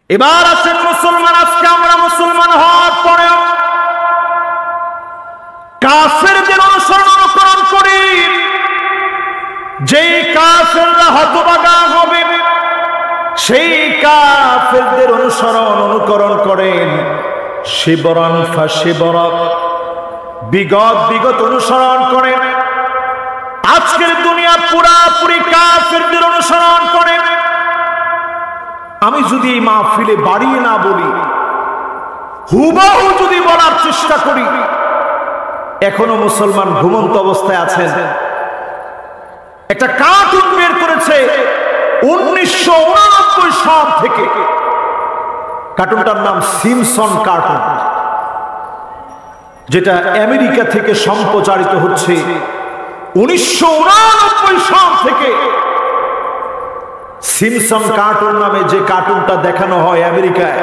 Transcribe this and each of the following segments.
এবার আছেন মুসলমান। আজকে আমরা মুসলমান হওয়ার পরে কাফেরদের অনুকরণ করি। যেই কাফেররা হতভাগা হবে সেই কাফেরদের অনুকরণ করেন। শিবরান ফাশিবরা, বিগত অনুসরণ করেন। আজকের দুনিয়া পুরাপুরি কাফেরদের অনুসরণ করেন। আমি যদি এই মাহফিলে বাড়িয়ে না বলি, হুবহু যদি বলার চেষ্টা করি, এখনো মুসলমান ঘুমন্ত অবস্থায় আছেন। একটা কার্টুন বের করেছে 1989 সাল থেকে। কার্টুনটার নাম সিমসন কার্টুন, যেটা আমেরিকা থেকে সম্প্রচারিত হচ্ছে 1989 সাল থেকে। সিমসন কার্টুন নামে যে কার্টুনটা দেখানো হয় আমেরিকায়,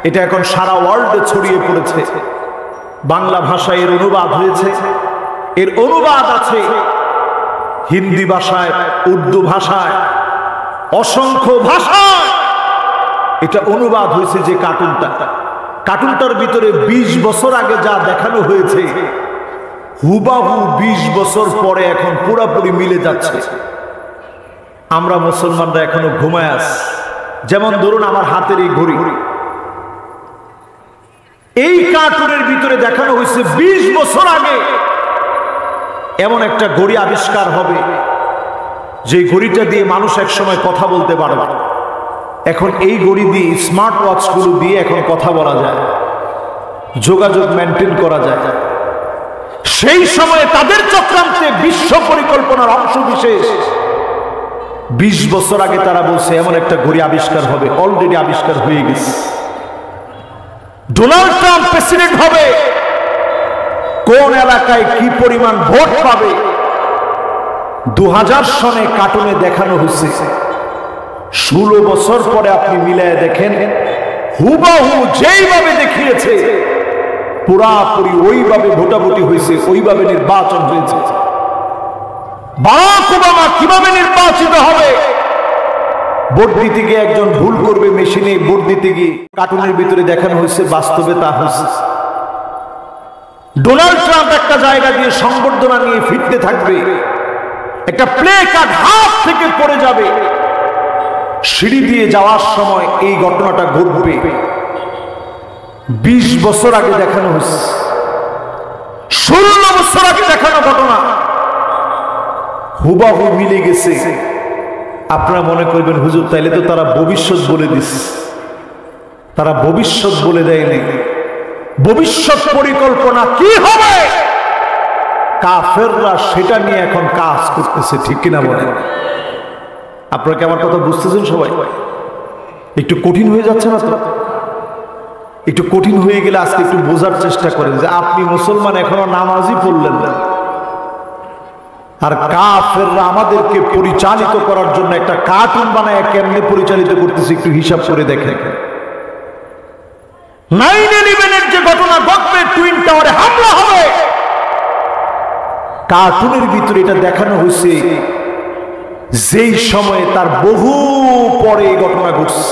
এটা এখন সারা ওয়ার্ল্ডে ছড়িয়ে পড়েছে। বাংলা ভাষায় এর অনুবাদ হয়েছে, এর অনুবাদ আছে হিন্দি ভাষায়, উর্দু ভাষায়, অসংখ্য ভাষায় এটা অনুবাদ হয়েছে। যে কার্টুনটার ভিতরে 20 বছর আগে যা দেখানো হয়েছে, হুবাহু 20 বছর পরে এখন পুরোপুরি মিলে যাচ্ছে। আমরা মুসলমানরা এখনো ঘুমায় আছি। যেমন ধরুন আমার হাতের এই ঘড়ি, এই কার্টুনের ভিতরে দেখানো হয়েছে 20 বছর আগে এমন একটা ঘড়ি আবিষ্কার হবে, যে ঘড়িটা দিয়ে মানুষ একসময় কথা বলতে পারবে। এখন এই ঘড়ি দিয়ে, স্মার্ট ওয়াচগুলো দিয়ে এখন কথা বলা যায়, যোগাযোগ মেনটেন করা যায়। সেই সময়ে তাদের চক্রান্তে বিশ্ব পরিকল্পনার অংশ বিশেষ 20 বছর আগে তারা বলছে এমন একটা ঘড়ি আবিষ্কার হবে। অলরেডি আবিষ্কার হয়ে গেছে। ডোনাল্ড ট্রাম্প প্রেসিডেন্ট হবে, কোন এলাকায় কি পরিমাণ ভোট পাবে 2000 সনে কার্টুনে দেখানো হয়েছে। 16 বছর পরে আপনি মিলায় দেখেন, হুবহু যেইভাবে দেখিয়েছে পুরাপুরি ওইভাবে ভোটাভুটি হয়েছে, ওইভাবে নির্বাচন হয়েছে। বারাক ওবামা কিভাবে নির্বাচিত হবে? ভোট দিতে গিয়ে একজন ভুল করবে মেশিনে, ভোট দিতে গিয়ে কার্টুনের ভিতরে দেখানো হয়েছে, বাস্তবে তা হয়েছে। ডোনাল্ড ট্রাম্প একটা জায়গা দিয়ে সংবর্ধনা নিয়ে ফিরতে থাকবে, একটা প্লে কার্ড হাত থেকে পড়ে যাবে, সিঁড়ি দিয়ে যাওয়ার সময় এই ঘটনাটা ঘটবে। 20 বছর আগে দেখানো হয়েছে, 16 বছর আগে দেখানো ঘটনা হুবাহু মিলে গেছে। আপনারা মনে করবেন হুজুর তাইলে তো তারা ভবিষ্যৎ বলে দিচ্ছে। তারা ভবিষ্যৎ বলে দেয়নি। ভবিষ্যৎ পরিকল্পনা কি হবে কাফেররা সেটা নিয়ে এখন কাজ করতেছে, ঠিক কিনা বলেন? আপনারা কি আমার কথা বুঝতেছেন? সবাই একটু কঠিন হয়ে যাচ্ছে না তো? একটু কঠিন হয়ে গেলে আজকে একটু বোঝার চেষ্টা করেন যে আপনি মুসলমান এখনো নামাজই পড়লেন না, আর কাফেররা আমাদেরকে পরিচালিত করার জন্য একটা কার্টুন বানায় কেমনে পরিচালিত করতেছে একটু হিসাব করে দেখেন। 9/11 যে ঘটনা ঘটবে, টুইন টাওয়ারে হামলা হবে, কার্টুনের ভিতরে এটা দেখানো হয়েছে যেই সময়ে তার বহু পরে এই ঘটনা ঘটছে।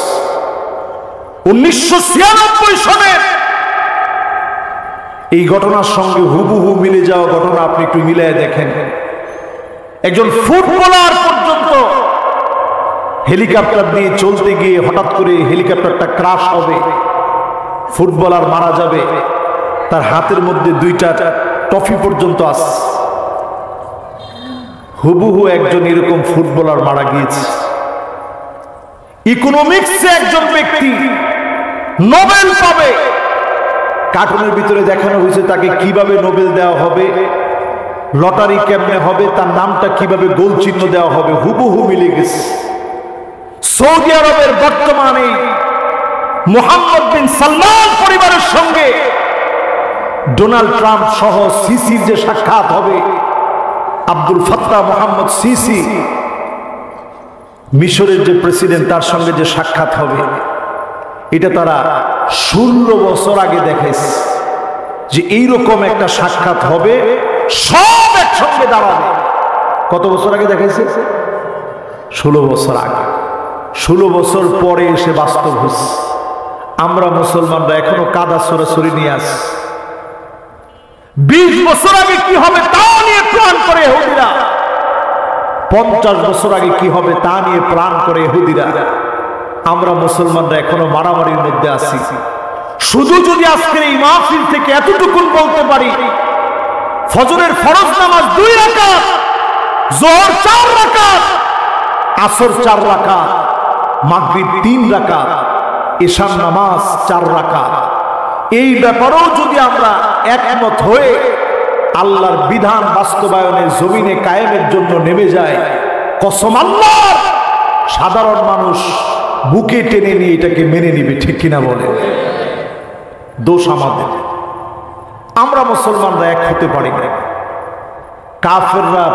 1996 সনে এই ঘটনার সঙ্গে হুবহু মিলে যাওয়া ঘটনা আপনি একটু মিলিয়ে দেখেন। একজন ফুটবলার পর্যন্ত হেলিকপ্টার দিয়ে চলতে গিয়ে হঠাৎ করে হেলিকপ্টারটা ক্রাশ হবে, ফুটবলার মারা যাবে, তার হাতের মধ্যে 2টা ট্রফি পর্যন্ত আছে। হুবহু একজন এরকম ফুটবলার মারা গিয়েছে। ইকোনমিক্সে একজন ব্যক্তি নোবেল পাবে, কার্টুনের ভিতরে দেখানো হয়েছে তাকে কিভাবে নোবেল দেওয়া হবে, লটারি কেমনে হবে, তার নামটা কিভাবে গোল চিহ্ন দেওয়া হবে, হুবহু মিলে গেছে। সৌদি আরবের বর্তমানে মোহাম্মদ বিন সালমান পরিবারের সঙ্গে ডোনাল্ড ট্রাম্প সহ সিসির যে সাক্ষাৎ হবে, আব্দুল ফাত্তাহ মোহাম্মদ সিসি মিশরের যে প্রেসিডেন্ট, তার সঙ্গে যে সাক্ষাৎ হবে, এটা তারা 16 বছর আগে দেখাইছে যে এইরকম একটা সাক্ষাৎ হবে, সব একসঙ্গে দাঁড়াবে। কত বছর আগে দেখাইছে? 16 বছর আগে। 16 বছর পরে এসে বাস্তব হচ্ছে। আমরা মুসলমানরা এখনো কাদা ছড়াছড়ি নিয়ে আসি। 20 বছর আগে কি হবে তা নিয়ে প্ল্যান করে ইহুদিরা, 50 বছর আগে কি হবে তা নিয়ে প্ল্যান করে ইহুদিরা। আমরা মুসলমানরা এখনো মারামারির মধ্যে আছি। শুধু যদি আজকের এই মাহফিল থেকে এতটুকু বলতে পারি, ফজরের ফরজ নামাজ 2 রাকাত, যোহর 4 রাকাত, আসর 4 রাকাত, মাগরিব 3 রাকাত, ইশার নামাজ 4 রাকাত, এই ব্যাপারেও যদি আমরা একমত হয়ে আল্লাহর বিধান বাস্তবায়নের জমিনে কায়েমের জন্য নেমে যায়, কসম আল্লাহর, সাধারণ মানুষ বুকে টেনে নিয়ে এটাকে মেনে নিবে। ঠিক কিনা বলে? দোষ আমাদের, আমরা মুসলমানরা এক হতে পারি না। কাফেররা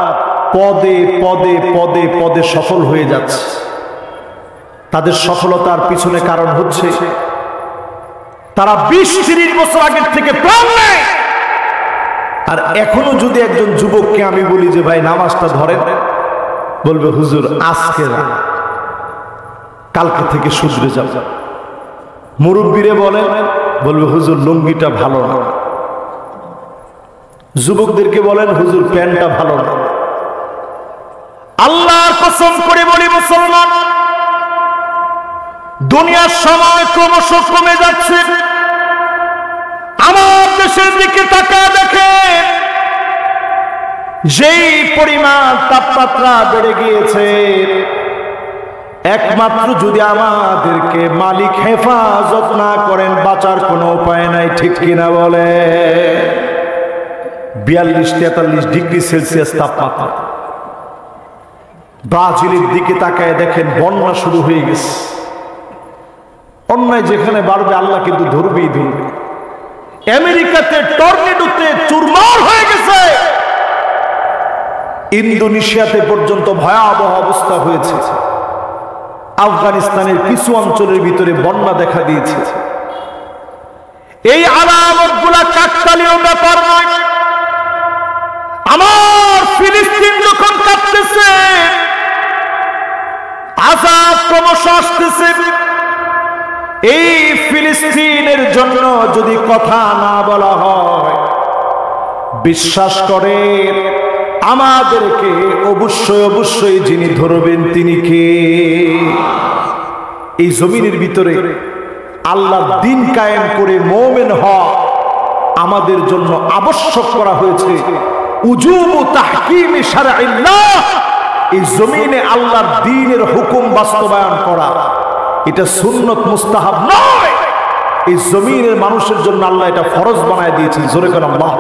পদে পদে পদে পদে সফল হয়ে যাচ্ছে। তাদের সফলতার পিছনে কারণ হচ্ছে তারা 20-30 বছর আগের থেকে প্ল্যান নেয়। আর এখনো যদি একজন যুবককে আমি বলি যে ভাই নামাজটা ধরেন, বলবে হুজুর আজকে না, কালকে থেকে শুধরে যাব। মুরব্বীরে বলেন, বলবে হুজুর লুঙ্গিটা ভালো না। যুবকদেরকে বলেন হুজুর প্যান্টটা ভালো না। আল্লাহর কসম করে বলি মুসলমান, দুনিয়ার সময় ক্রমশ কমে যাচ্ছে। আমার দেশের দিকে তাকায় দেখে যেই পরিমাণ তাপমাত্রা বেড়ে গিয়েছে, একমাত্র যদি আমাদেরকে মালিক হেফাজত না করেন বাঁচার কোনো উপায় নাই। ঠিক কিনা বলে? 42-43 ডিগ্রি সেলসিয়াস তাপমাত্রা। ব্রাজিলের দিকে তাকায় দেখেন বন্যা শুরু হয়ে গেছে। অন্যায় যেখানে বাড়বে আল্লাহ কিন্তু ধরবেই ধরবে। আমেরিকাতে টর্নেডোতে চুরমার হয়ে গেছে। ইন্দোনেশিয়াতে পর্যন্ত ভয়াবহ অবস্থা হয়েছে। আফগানিস্তানের কিছু অঞ্চলের ভিতরে বন্যা দেখা দিয়েছে। এই আলামতগুলা কাকতালীয় ব্যাপার নয়। আমার ফিলিস্তিন যখন কাঁপতেছে, আযাব ক্রমশ আসতেছে, এই ফিলিস্তিনের জন্য যদি কথা না বলা হয়, বিশ্বাস করে আমাদেরকে অবশ্যই অবশ্যই যিনি ধরবেন তিনি কে? এই জমিনের ভিতরে আল্লাহর দ্বীন কায়েম করে মুমিন হওয়া আমাদের জন্য আবশ্যক করা হয়েছে। উজুবু তাহকিমি শারঈল্লাহ, এই জমিনে আল্লাহর দ্বীনের হুকুম বাস্তবায়ন করা, এটা সুন্নত মুস্তাহাব নয়। এই জমিনের মানুষের জন্য আল্লাহ এটা ফরজ বানায় দিয়েছেন। জোরে করে আল্লাহ।